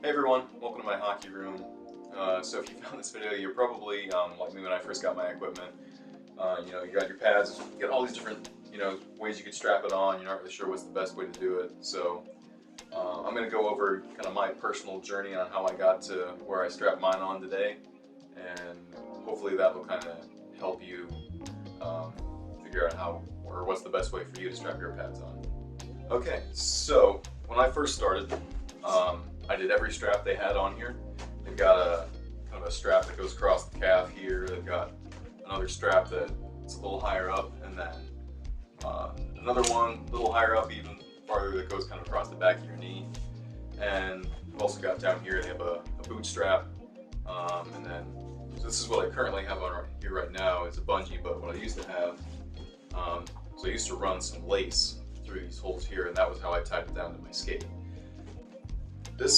Hey everyone, welcome to my hockey room. So if you found this video, you're probably like me when I first got my equipment. You got your pads, you got all these different ways you could strap it on. You're not really sure what's the best way to do it. So I'm going to go over kind of my personal journey on how I got to where I strap mine on today, and hopefully that will kind of help you figure out how or what's the best way for you to strap your pads on. Okay, so when I first started, I did every strap they had on here. They've got a kind of a strap that goes across the calf here. They've got another strap that's a little higher up, and then another one a little higher up, even farther, that goes kind of across the back of your knee. And we've also got down here, they have a boot strap, and then so this is what I currently have on here right now. It's a bungee, but what I used to have, so I used to run some lace through these holes here, and that was how I tied it down to my skate. The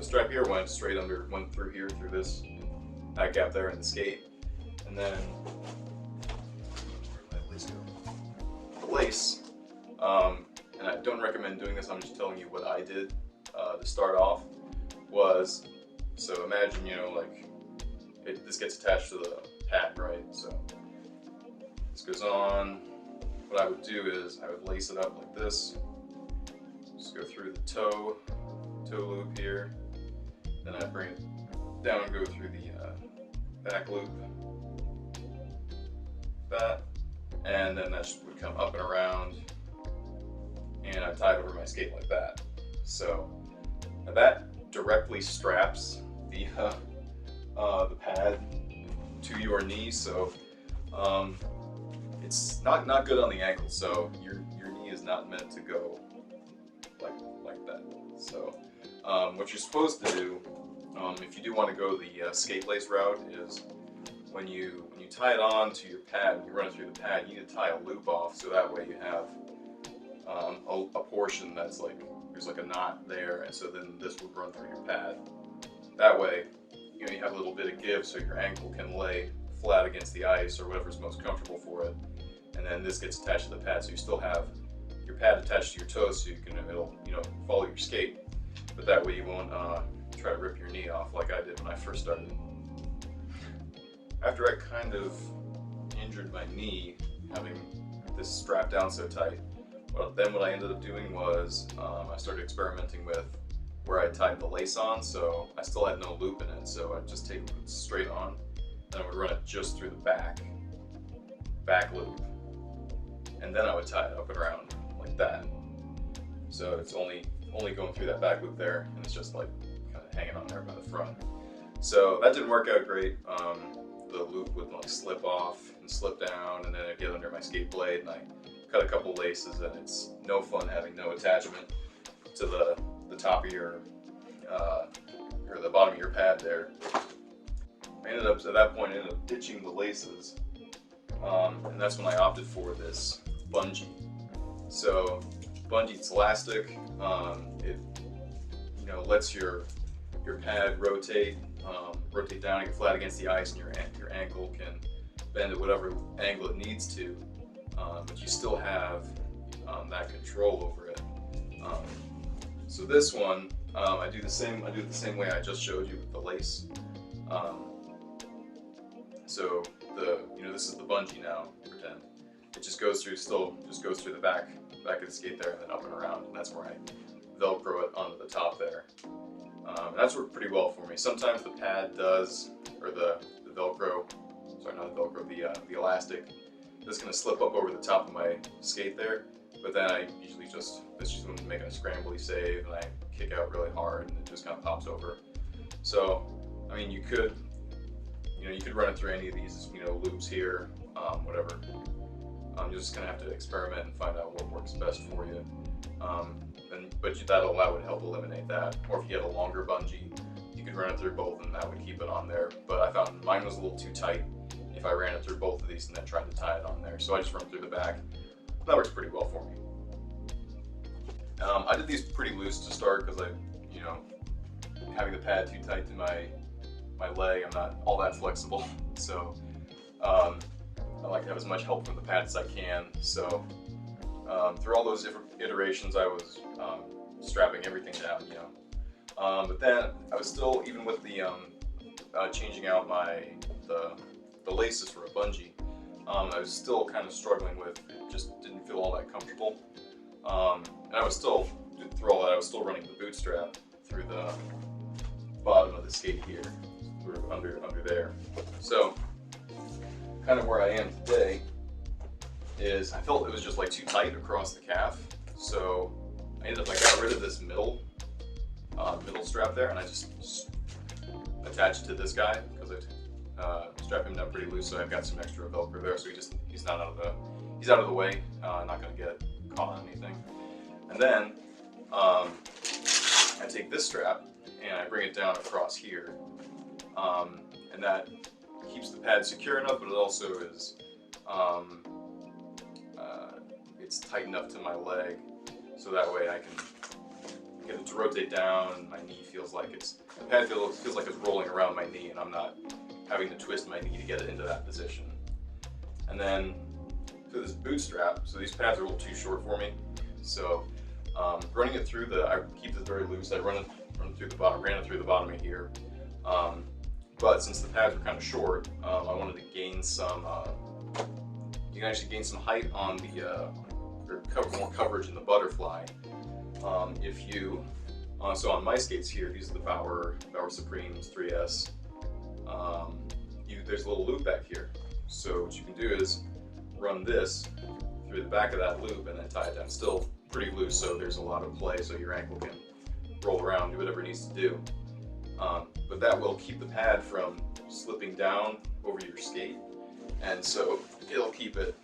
strap here went straight under, went through here, through that gap there in the skate, and then where did my lace go? The lace, and I don't recommend doing this. I'm just telling you what I did to start off. Was, so imagine this gets attached to the pad, right? So this goes on. What I would do is I would lace it up like this. Just go through the toe loop here. Then I bring it down and go through the back loop. That. And then that would come up and around. And I tie it over my skate like that. So that directly straps the pad to your knee. So it's not good on the ankle, so your knee is not meant to go like that. So what you're supposed to do, if you do want to go the skate lace route, is when you tie it on to your pad and you run it through the pad, you need to tie a loop off, so that way you have a portion that's there's a knot there, and so then this would run through your pad. That way, you have a little bit of give, so your ankle can lay flat against the ice or whatever's most comfortable for it. And then this gets attached to the pad, so you still have your pad attached to your toes, so it'll follow your skate. But that way you won't try to rip your knee off like I did when I first started. After I kind of injured my knee having this strapped down so tight, then what I ended up doing was I started experimenting with where I tied the lace on. So I still had no loop in it, so I'd just take it straight on, then I would run it just through the back loop, and then I would tie it up and around like that. So it's only going through that back loop there, and it's just kind of hanging on there by the front. So that didn't work out great. The loop would slip off and slip down, and then it'd get under my skate blade, and I cut a couple laces, and it's no fun having no attachment to the top of your or the bottom of your pad there. I ended up at that point ditching the laces, and that's when I opted for this bungee. So bungee, it's elastic. It lets your pad rotate down and get flat against the ice, and your ankle can bend at whatever angle it needs to, but you still have that control over it. So this one, I do it the same way I just showed you with the lace. So this is the bungee now. Pretend it just goes through the back of the skate there, and then up and around, and that's where I Velcro it onto the top there. And that's worked pretty well for me. Sometimes the pad does, or the Velcro, sorry, not the Velcro, the elastic, that's going to slip up over the top of my skate there. But then I usually that's just when I'm making a scrambly save, and I kick out really hard, and it just kind of pops over. So, I mean, you could run it through any of these, loops here, whatever. You're just gonna have to experiment and find out what works best for you. But that would help eliminate that. Or if you had a longer bungee, you could run it through both, and that would keep it on there. But I found mine was a little too tight if I ran it through both of these and then tried to tie it on there. So I just run through the back. That works pretty well for me. I did these pretty loose to start because having the pad too tight to my leg, I'm not all that flexible. So I like to have as much help from the pad as I can. So through all those different iterations, I was strapping everything down, But then I was still, even with the changing out the laces for a bungee, I was still kind of struggling with, it just didn't feel all that comfortable. And I was still, through all that, I was still running the bootstrap through the bottom of the skate here, sort of under there. So kind of where I am today is I felt it was just like too tight across the calf. So I ended up, I got rid of this middle strap there, and I just attached to this guy because I strap him down pretty loose, so I've got some extra Velcro there, so he's not out of the way, not going to get caught on anything. And then I take this strap and I bring it down across here, and that keeps the pad secure enough, but it also is it's tight enough to my leg, so that way I can get it to rotate down, and my knee feels like the pad feels like it's rolling around my knee, and I'm not having to twist my knee to get it into that position. And then for this bootstrap, so these pads are a little too short for me, so running it through I keep this very loose. I ran it through the bottom of here. But since the pads were kind of short, I wanted to gain some. You can actually gain some height on or more coverage in the butterfly. If you, so on my skates here, these are the Bauer Supremes 3S. There's a little loop back here. So what you can do is run this through the back of that loop and then tie it down. Still pretty loose, so there's a lot of play, so your ankle can roll around, do whatever it needs to do. But that will keep the pad from slipping down over your skate, and so it'll keep it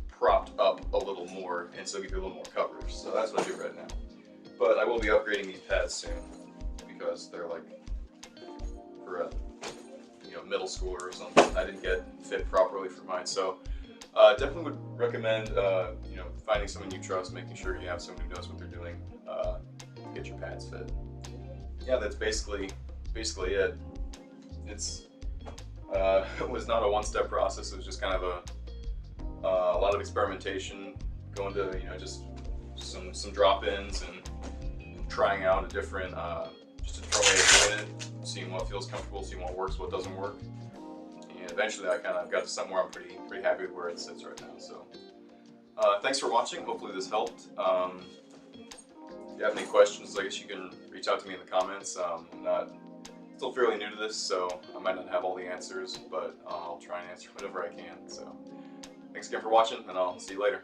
propped up a little more, and so give you a little more coverage. So that's what I do right now. But I will be upgrading these pads soon because they're like for a middle schooler or something. I didn't get fit properly for mine, so definitely would recommend finding someone you trust, making sure you have someone who knows what they're doing to get your pads fit. Yeah, that's basically it. It was not a one-step process. It was just kind of a lot of experimentation, going to just some drop-ins and trying out a different just a different way of doing it, seeing what feels comfortable, seeing what works, what doesn't work, and eventually I kind of got to something where I'm pretty happy with where it sits right now. So thanks for watching. Hopefully this helped. If you have any questions, I guess you can reach out to me in the comments. I'm still fairly new to this, so I might not have all the answers, but I'll try and answer whatever I can. So thanks again for watching, and I'll see you later.